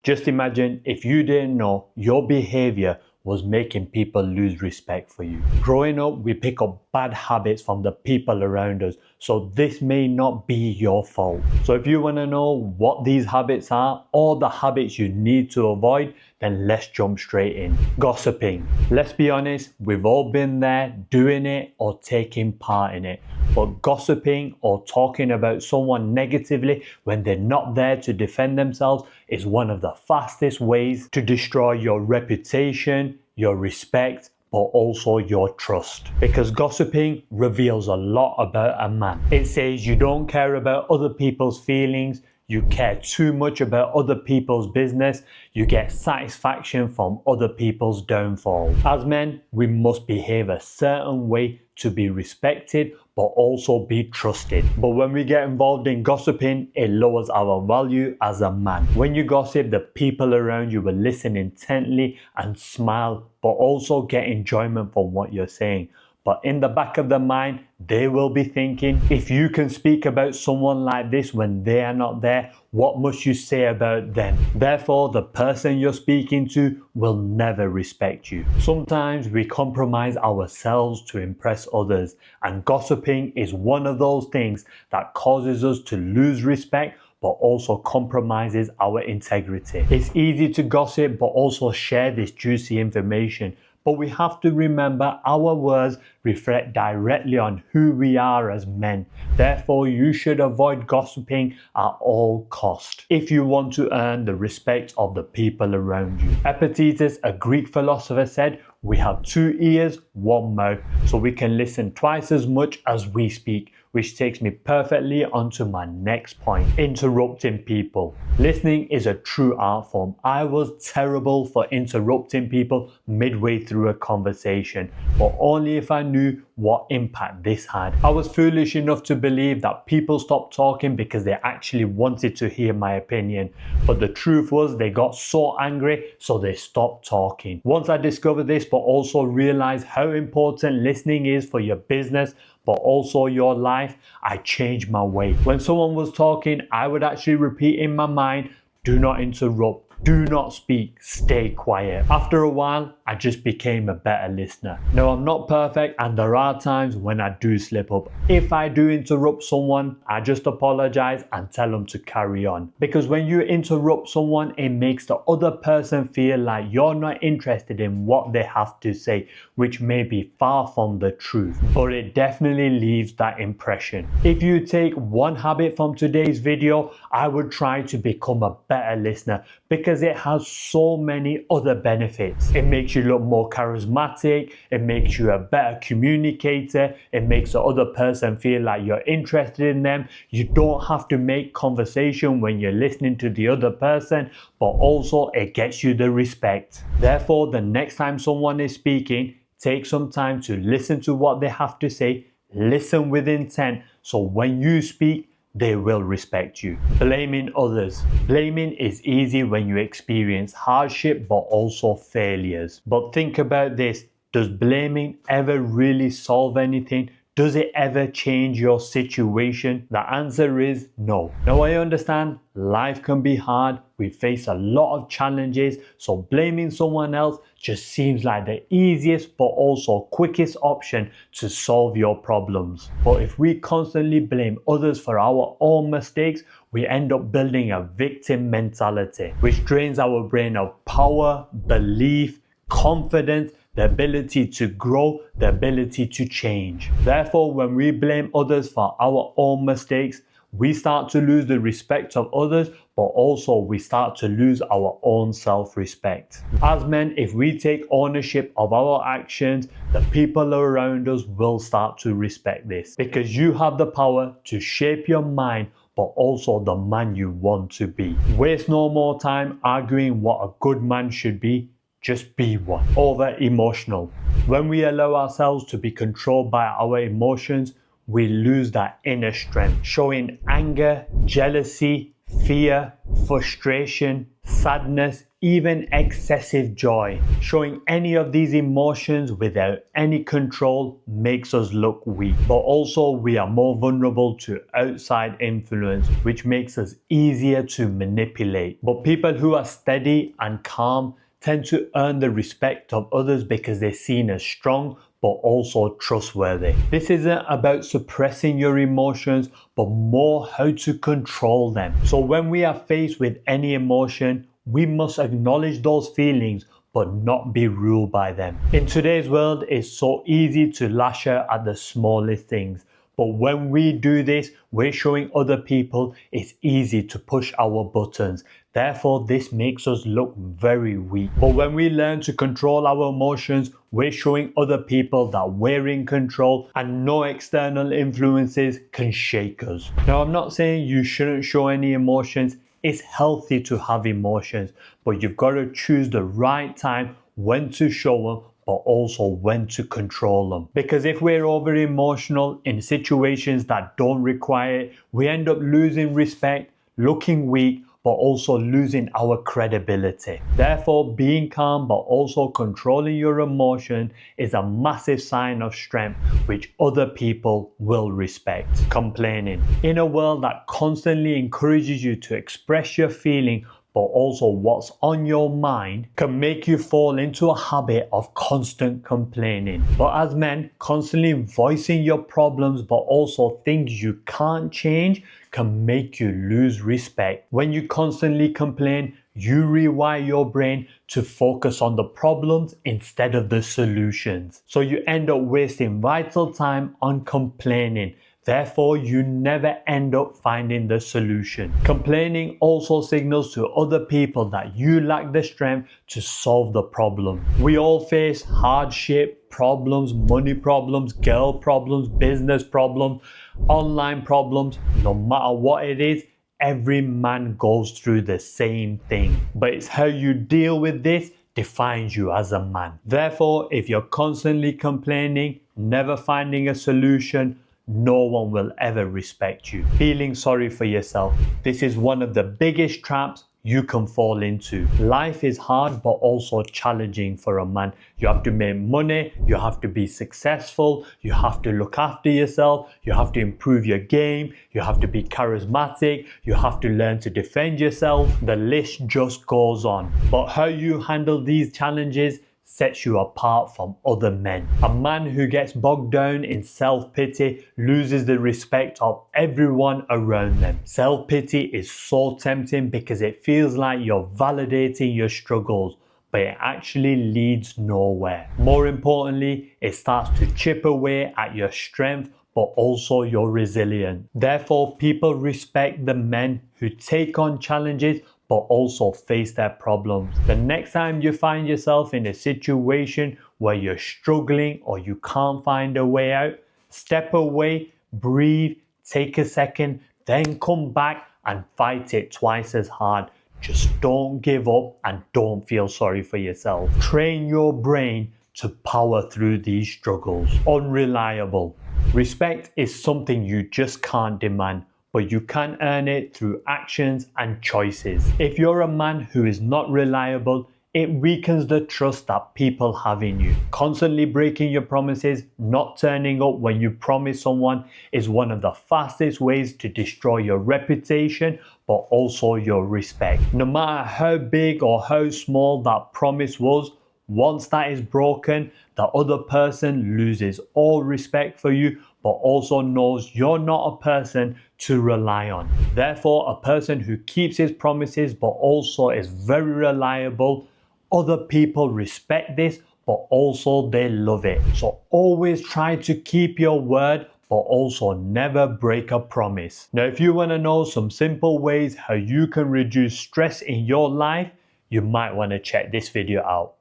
Just imagine if you didn't know your behavior was making people lose respect for you. Growing up, we pick up bad habits from the people around us, so this may not be your fault. So if you want to know what these habits are or the habits you need to avoid, then let's jump straight in. Gossiping. Let's be honest, we've all been there, doing it or taking part in it. But gossiping or talking about someone negatively when they're not there to defend themselves is one of the fastest ways to destroy your reputation, your respect, but also your trust. Because gossiping reveals a lot about a man. It says you don't care about other people's feelings, you care too much about other people's business, you get satisfaction from other people's downfall. As men, we must behave a certain way to be respected, but also be trusted. But when we get involved in gossiping, it lowers our value as a man. When you gossip, the people around you will listen intently and smile, but also get enjoyment from what you're saying. But in the back of their mind, they will be thinking, if you can speak about someone like this when they are not there, what must you say about them? Therefore, the person you're speaking to will never respect you. Sometimes we compromise ourselves to impress others, and gossiping is one of those things that causes us to lose respect, but also compromises our integrity. It's easy to gossip, but also share this juicy information. But we have to remember our words reflect directly on who we are as men. Therefore, you should avoid gossiping at all costs if you want to earn the respect of the people around you. Epictetus, a Greek philosopher, said, "We have 2 ears, 1 mouth, so we can listen twice as much as we speak." Which takes me perfectly onto my next point, interrupting people. Listening is a true art form. I was terrible for interrupting people midway through a conversation, but only if I knew what impact this had. I was foolish enough to believe that people stopped talking because they actually wanted to hear my opinion, but the truth was they got so angry, so they stopped talking. Once I discovered this, but also realized how important listening is for your business, but also your life, I changed my way. When someone was talking, I would actually repeat in my mind, do not interrupt, do not speak, stay quiet. After a while, I just became a better listener. Now, I'm not perfect and there are times when I do slip up. If I do interrupt someone, I just apologize and tell them to carry on. Because when you interrupt someone, it makes the other person feel like you're not interested in what they have to say, which may be far from the truth, but it definitely leaves that impression. If you take one habit from today's video, I would try to become a better listener because it has so many other benefits. It makes you look more charismatic, it makes you a better communicator, it makes the other person feel like you're interested in them. You don't have to make conversation when you're listening to the other person, but also it gets you the respect. Therefore, the next time someone is speaking, take some time to listen to what they have to say, listen with intent, so when you speak, they will respect you. Blaming others. Blaming is easy when you experience hardship but also failures. But think about this, does blaming ever really solve anything? Does it ever change your situation? The answer is no. Now I understand life can be hard, we face a lot of challenges, so blaming someone else just seems like the easiest but also quickest option to solve your problems. But if we constantly blame others for our own mistakes, we end up building a victim mentality, which drains our brain of power, belief, confidence, the ability to grow, the ability to change. Therefore, when we blame others for our own mistakes, we start to lose the respect of others, but also we start to lose our own self-respect. As men, if we take ownership of our actions, the people around us will start to respect this, because you have the power to shape your mind, but also the man you want to be. Waste no more time arguing what a good man should be. Just be one. Over emotional. When we allow ourselves to be controlled by our emotions, we lose that inner strength. Showing anger, jealousy, fear, frustration, sadness, even excessive joy. Showing any of these emotions without any control makes us look weak, but also we are more vulnerable to outside influence, which makes us easier to manipulate. But people who are steady and calm tend to earn the respect of others because they're seen as strong but also trustworthy. This isn't about suppressing your emotions, but more how to control them. So when we are faced with any emotion, we must acknowledge those feelings but not be ruled by them. In today's world, it's so easy to lash out at the smallest things. But when we do this, we're showing other people it's easy to push our buttons. Therefore, this makes us look very weak. But when we learn to control our emotions, we're showing other people that we're in control and no external influences can shake us. Now, I'm not saying you shouldn't show any emotions. It's healthy to have emotions, but you've got to choose the right time when to show them, but also when to control them. Because if we're over emotional in situations that don't require it, we end up losing respect, looking weak, but also losing our credibility. Therefore, being calm but also controlling your emotion is a massive sign of strength which other people will respect. Complaining. In a world that constantly encourages you to express your feeling but also what's on your mind, can make you fall into a habit of constant complaining. But as men, constantly voicing your problems but also things you can't change can make you lose respect. When you constantly complain, you rewire your brain to focus on the problems instead of the solutions. So you end up wasting vital time on complaining. Therefore, you never end up finding the solution. Complaining also signals to other people that you lack the strength to solve the problem. We all face hardship, problems, money problems, girl problems, business problems, online problems. No matter what it is, every man goes through the same thing. But it's how you deal with this defines you as a man. Therefore, if you're constantly complaining, never finding a solution, no one will ever respect you. Feeling sorry for yourself. This is one of the biggest traps you can fall into. Life is hard but also challenging for a man. You have to make money, you have to be successful, you have to look after yourself, you have to improve your game, you have to be charismatic, you have to learn to defend yourself. The list just goes on. But how you handle these challenges sets you apart from other men. A man who gets bogged down in self-pity loses the respect of everyone around them. Self-pity is so tempting because it feels like you're validating your struggles, but it actually leads nowhere. More importantly, it starts to chip away at your strength but also your resilience. Therefore, people respect the men who take on challenges but also face their problems. The next time you find yourself in a situation where you're struggling or you can't find a way out, step away, breathe, take a second, then come back and fight it twice as hard. Just don't give up and don't feel sorry for yourself. Train your brain to power through these struggles. Unreliable. Respect is something you just can't demand, but you can earn it through actions and choices. If you're a man who is not reliable, it weakens the trust that people have in you. Constantly breaking your promises, not turning up when you promise someone is one of the fastest ways to destroy your reputation, but also your respect. No matter how big or how small that promise was, once that is broken, the other person loses all respect for you, but also knows you're not a person to rely on. Therefore, a person who keeps his promises but also is very reliable, other people respect this, but also they love it. So always try to keep your word, but also never break a promise. Now, if you want to know some simple ways how you can reduce stress in your life, you might want to check this video out.